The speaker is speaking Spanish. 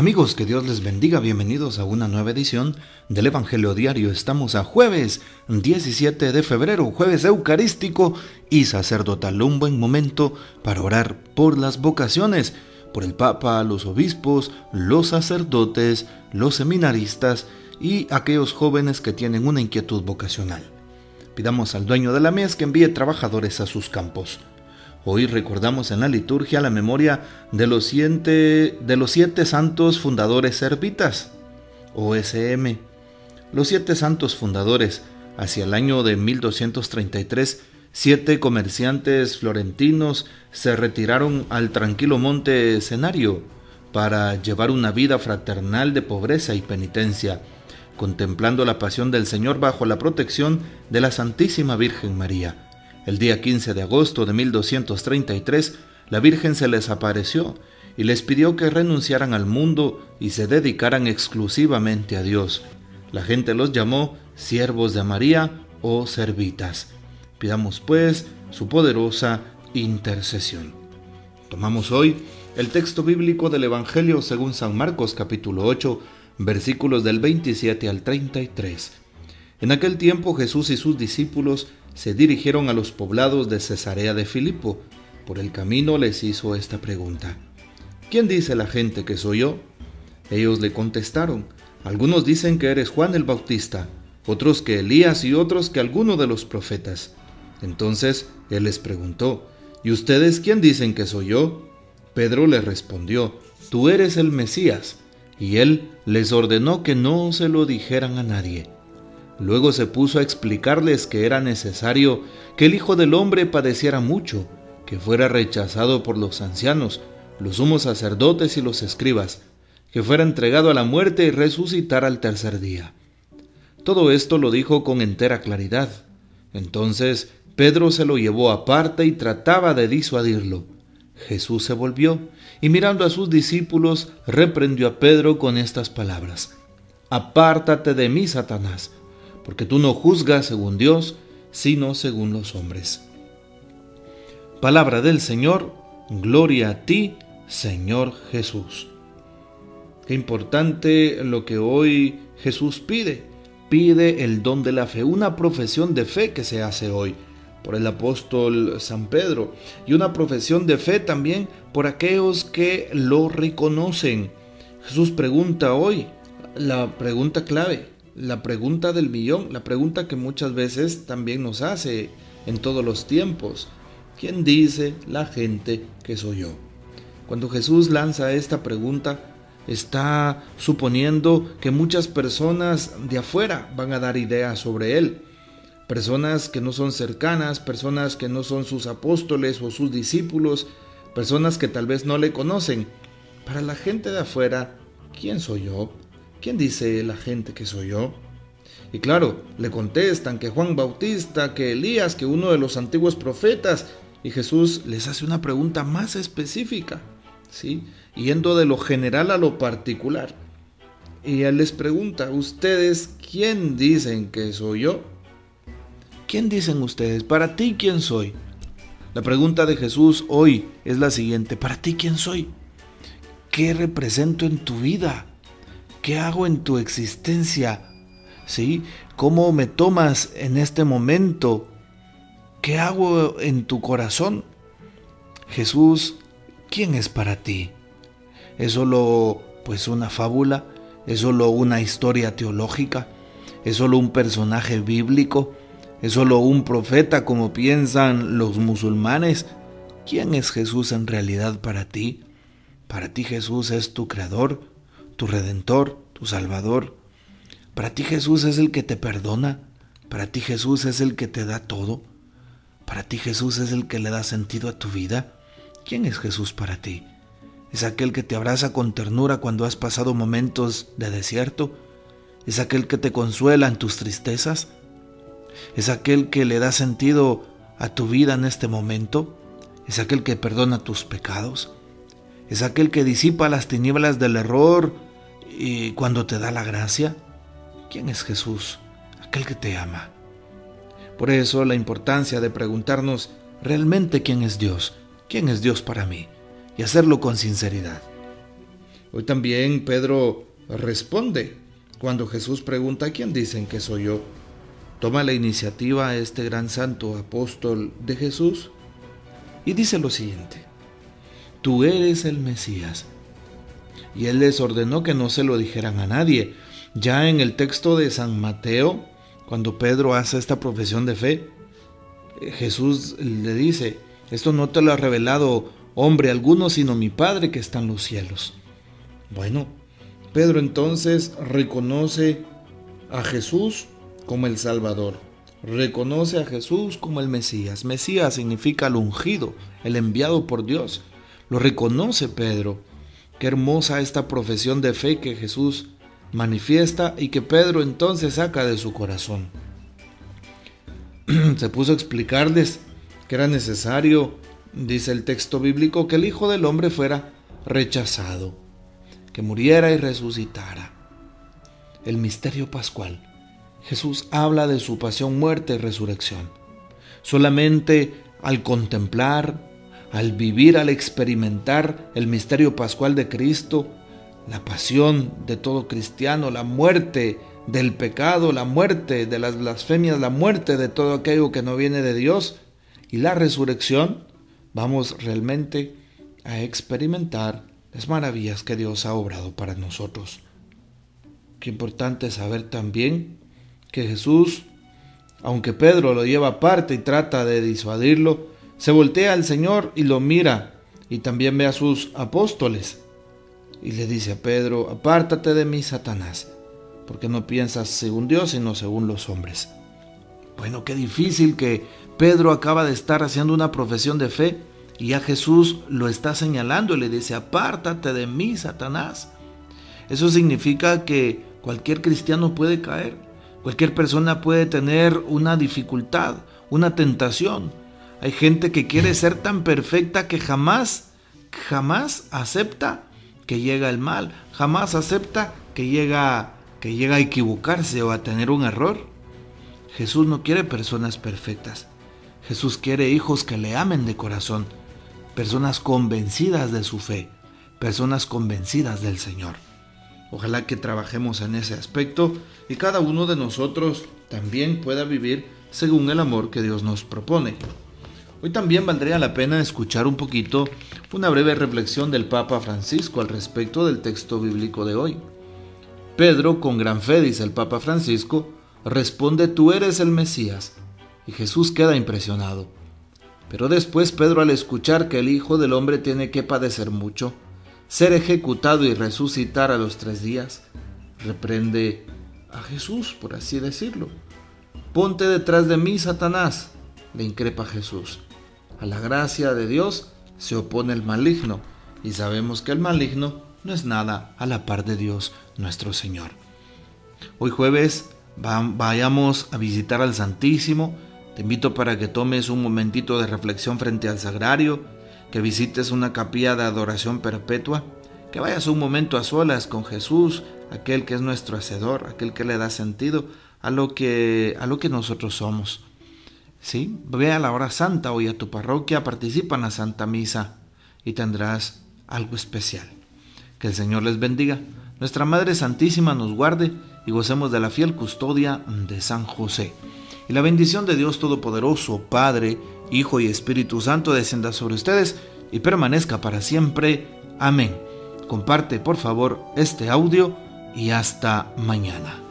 Amigos, que Dios les bendiga, bienvenidos a una nueva edición del Evangelio Diario. Estamos a jueves 17 de febrero, jueves eucarístico y sacerdotal, un buen momento para orar por las vocaciones, por el Papa, los obispos, los sacerdotes, los seminaristas y aquellos jóvenes que tienen una inquietud vocacional. Pidamos al dueño de la mies que envíe trabajadores a sus campos. Hoy recordamos en la liturgia la memoria de los siete santos fundadores servitas, OSM. Los 7 santos fundadores, hacia el año de 1233, 7 comerciantes florentinos se retiraron al tranquilo monte Cenario para llevar una vida fraternal de pobreza y penitencia, contemplando la pasión del Señor bajo la protección de la Santísima Virgen María. El día 15 de agosto de 1233, la Virgen se les apareció y les pidió que renunciaran al mundo y se dedicaran exclusivamente a Dios. La gente los llamó siervos de María o servitas. Pidamos pues su poderosa intercesión. Tomamos hoy el texto bíblico del Evangelio según San Marcos capítulo 8, versículos del 27 al 33. En aquel tiempo Jesús y sus discípulos se dirigieron a los poblados de Cesarea de Filipo. Por el camino les hizo esta pregunta: ¿Quién dice la gente que soy yo? Ellos le contestaron: algunos dicen que eres Juan el Bautista, otros que Elías y otros que alguno de los profetas. Entonces él les preguntó: ¿y ustedes quién dicen que soy yo? Pedro le respondió: tú eres el Mesías. Y él les ordenó que no se lo dijeran a nadie. Luego se puso a explicarles que era necesario que el Hijo del Hombre padeciera mucho, que fuera rechazado por los ancianos, los sumos sacerdotes y los escribas, que fuera entregado a la muerte y resucitara al tercer día. Todo esto lo dijo con entera claridad. Entonces Pedro se lo llevó aparte y trataba de disuadirlo. Jesús se volvió y mirando a sus discípulos reprendió a Pedro con estas palabras: apártate de mí, Satanás, porque tú no juzgas según Dios, sino según los hombres. Palabra del Señor, gloria a ti, Señor Jesús. Qué importante lo que hoy Jesús pide. Pide el don de la fe, una profesión de fe que se hace hoy por el apóstol San Pedro, y una profesión de fe también por aquellos que lo reconocen. Jesús pregunta hoy, la pregunta clave, la pregunta del millón, la pregunta que muchas veces también nos hace en todos los tiempos: ¿quién dice la gente que soy yo? Cuando Jesús lanza esta pregunta, está suponiendo que muchas personas de afuera van a dar ideas sobre él. Personas que no son cercanas, personas que no son sus apóstoles o sus discípulos, personas que tal vez no le conocen. Para la gente de afuera, ¿quién soy yo? ¿Quién dice la gente que soy yo? Y claro, le contestan que Juan Bautista, que Elías, que uno de los antiguos profetas. Y Jesús les hace una pregunta más específica, ¿sí? Yendo de lo general a lo particular. Y él les pregunta: ¿ustedes quién dicen que soy yo? ¿Quién dicen ustedes? Para ti, ¿quién soy? La pregunta de Jesús hoy es la siguiente: ¿para ti quién soy? ¿Qué represento en tu vida? ¿Qué hago en tu existencia? ¿Sí? ¿Cómo me tomas en este momento? ¿Qué hago en tu corazón? Jesús, ¿quién es para ti? ¿Es solo una fábula? ¿Es solo una historia teológica? ¿Es solo un personaje bíblico? ¿Es solo un profeta como piensan los musulmanes? ¿Quién es Jesús en realidad para ti? Para ti Jesús es tu creador, tu redentor, tu salvador. Para ti Jesús es el que te perdona. Para ti Jesús es el que te da todo. Para ti Jesús es el que le da sentido a tu vida. ¿Quién es Jesús para ti? ¿Es aquel que te abraza con ternura cuando has pasado momentos de desierto? ¿Es aquel que te consuela en tus tristezas? ¿Es aquel que le da sentido a tu vida en este momento? ¿Es aquel que perdona tus pecados? ¿Es aquel que disipa las tinieblas del error y cuando te da la gracia? ¿Quién es Jesús? Aquel que te ama. Por eso la importancia de preguntarnos realmente quién es Dios para mí, y hacerlo con sinceridad. Hoy también Pedro responde cuando Jesús pregunta: ¿quién dicen que soy yo? Toma la iniciativa este gran santo apóstol de Jesús y dice lo siguiente: tú eres el Mesías. Y él les ordenó que no se lo dijeran a nadie. Ya en el texto de San Mateo, cuando Pedro hace esta profesión de fe, Jesús le dice: esto no te lo ha revelado hombre alguno, sino mi Padre que está en los cielos. Bueno, Pedro entonces reconoce a Jesús como el Salvador, reconoce a Jesús como el Mesías. Mesías significa el ungido, el enviado por Dios. Lo reconoce Pedro. Qué hermosa esta profesión de fe que Jesús manifiesta y que Pedro entonces saca de su corazón. Se puso a explicarles que era necesario, dice el texto bíblico, que el Hijo del Hombre fuera rechazado, que muriera y resucitara. El misterio pascual. Jesús habla de su pasión, muerte y resurrección. Solamente al contemplar, al vivir, al experimentar el misterio pascual de Cristo, la pasión de todo cristiano, la muerte del pecado, la muerte de las blasfemias, la muerte de todo aquello que no viene de Dios, y la resurrección, vamos realmente a experimentar las maravillas que Dios ha obrado para nosotros. Qué importante saber también que Jesús, aunque Pedro lo lleva aparte y trata de disuadirlo, se voltea al Señor y lo mira, y también ve a sus apóstoles y le dice a Pedro: apártate de mí, Satanás, porque no piensas según Dios sino según los hombres. Bueno, qué difícil que Pedro acaba de estar haciendo una profesión de fe y ya Jesús lo está señalando y le dice: apártate de mí, Satanás. Eso significa que cualquier cristiano puede caer, cualquier persona puede tener una dificultad, una tentación. Hay gente que quiere ser tan perfecta que jamás acepta que llega el mal, jamás acepta que llega a equivocarse o a tener un error. Jesús no quiere personas perfectas. Jesús quiere hijos que le amen de corazón, personas convencidas de su fe, personas convencidas del Señor. Ojalá que trabajemos en ese aspecto y cada uno de nosotros también pueda vivir según el amor que Dios nos propone. Hoy también valdría la pena escuchar un poquito una breve reflexión del Papa Francisco al respecto del texto bíblico de hoy. Pedro, con gran fe, dice el Papa Francisco, responde: tú eres el Mesías. Y Jesús queda impresionado. Pero después Pedro, al escuchar que el Hijo del Hombre tiene que padecer mucho, ser ejecutado y resucitar a los 3 días, reprende a Jesús, por así decirlo. Ponte detrás de mí, Satanás, le increpa Jesús. A la gracia de Dios se opone el maligno, y sabemos que el maligno no es nada a la par de Dios nuestro Señor. Hoy jueves vayamos a visitar al Santísimo. Te invito para que tomes un momentito de reflexión frente al sagrario, que visites una capilla de adoración perpetua, que vayas un momento a solas con Jesús, aquel que es nuestro hacedor, aquel que le da sentido a lo que nosotros somos. ¿Sí? Ve a la hora santa hoy a tu parroquia, participa en la Santa Misa y tendrás algo especial. Que el Señor les bendiga. Nuestra Madre Santísima nos guarde y gocemos de la fiel custodia de San José. Y la bendición de Dios Todopoderoso, Padre, Hijo y Espíritu Santo descienda sobre ustedes y permanezca para siempre. Amén. Comparte por favor este audio y hasta mañana.